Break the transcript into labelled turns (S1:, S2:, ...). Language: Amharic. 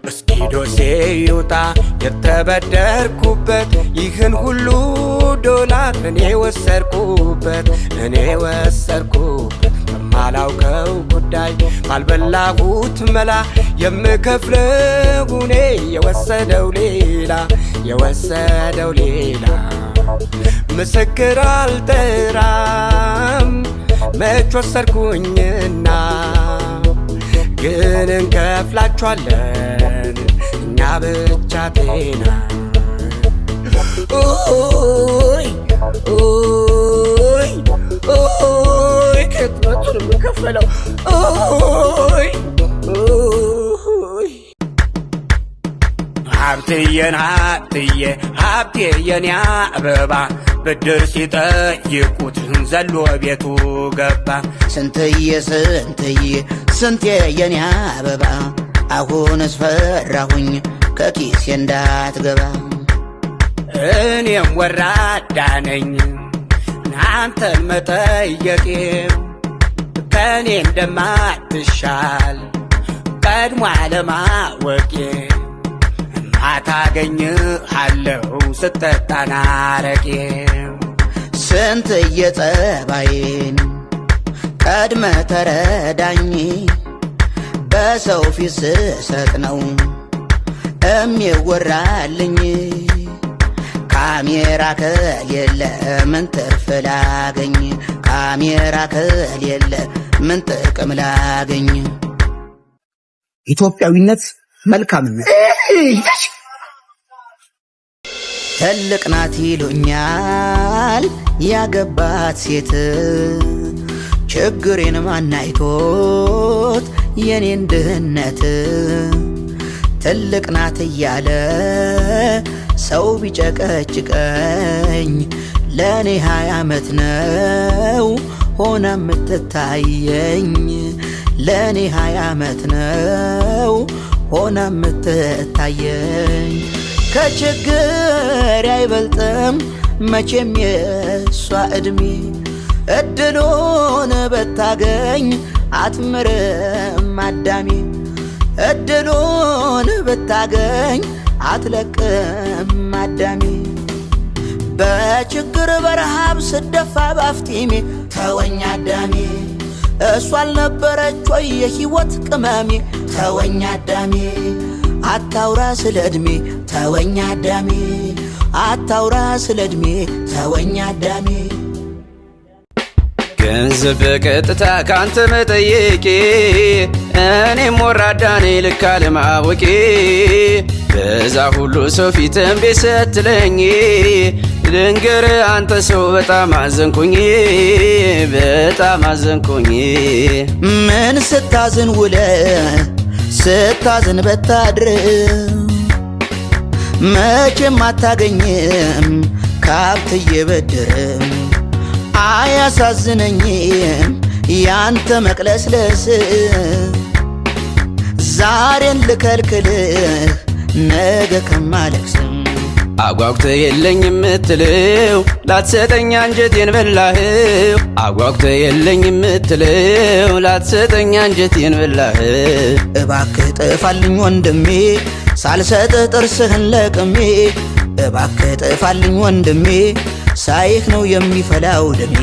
S1: እስኪ ዶሴ ይውጣ የተበደርኩበት ይህን ሁሉ ዶላር እኔ ወሰድኩበት በማላውቀው ጉዳይ ባልበላሁት መላ የምከፍለው እኔ የወሰደው ሌላ ምስክር አልጠራም መች ወሰድኩኝና ግን እንከፍላችኋለን እኛ ብቻ ጤና ከትመቱን የምከፈለው ሀብቴ የኔ አበባ ብድር ሲጠይቁት ዘሎ ቤቱ ገባ ስንቴ የኔ አበባ አሁንስ ፈራሁኝ ከኪሴ እንዳትገባ እኔም ወራዳ ነኝ አንተን መጠየቄ ከኔ እንደማትሻል ቀድሞ አለማወቄ ማታገኝሃለው ስትጠጣ አረቄ ስንትዬ ጠባዬን ቀድመ ተረዳኝ በሰው ፊት ስሰጥ ነው የሚወራልኝ ካሜራ ከሌለ ምን ትርፍ ላገኝ ካሜራ ከሌለ ምን ጥቅም ላገኝ
S2: ኢትዮጵያዊነት መልካምነት
S3: ትልቅ ናት ይሉኛል ያገባት ሴት ችግሬን ማናይቶት የኔን ድህነት ትልቅ ናት እያለ ሰው ቢጨቀጭቀኝ ለኔ 20 ዓመት ነው ሆና የምትታየኝ ለኔ 20 ዓመት ነው ሆና የምትታየኝ ከችግር አይበልጥም መቼም የሷ ዕድሜ እድሉን ብታገኝ አትምርም አዳሜ እድሉን ብታገኝ አትለቅም አዳሜ በችግር በረሃብ ስደፋ ባፍጢሜ ተወኝ አዳሜ እሷ አልነበረች ወይ የሕይወት ቅመሜ ተወኝ አዳሜ አታውራ ስለ ዕድሜ ተወኝ አዳሜ አታውራ ስለ ዕድሜ ተወኝ አዳሜ
S1: ገንዘብ በቀጥታ ካንተ መጠየቄ እኔም ወራዳ ነኝ ልክ አለማወቄ በዛ ሁሉ ሰው ፊት እምቢ ስትለኝ ልንገር አንተ ሰው በጣም አዘንኩኝ
S3: ምን ስታዝን ውለ ስታዝን በታድር መቼም አታገኝም ካብትዬ ብድር አያሳዝነኝም ያንተ መቅለስለስ ዛሬን ልከልክልህ ነገ ከማለቅስ
S1: አጓጉተ የለኝ የምትለው ላትሰጠኝ አንጀቴን በላህው አጓጉተ የለኝ የምትለው ላትሰጠኝ አንጀቴን በላህው
S3: እባክህ ጥፋልኝ ወንድሜ ሳልሰጥ ጥርስህን ለቅሜ እባክህ ጥፋልኝ ወንድሜ ሳይህ ነው የሚፈላው ደሜ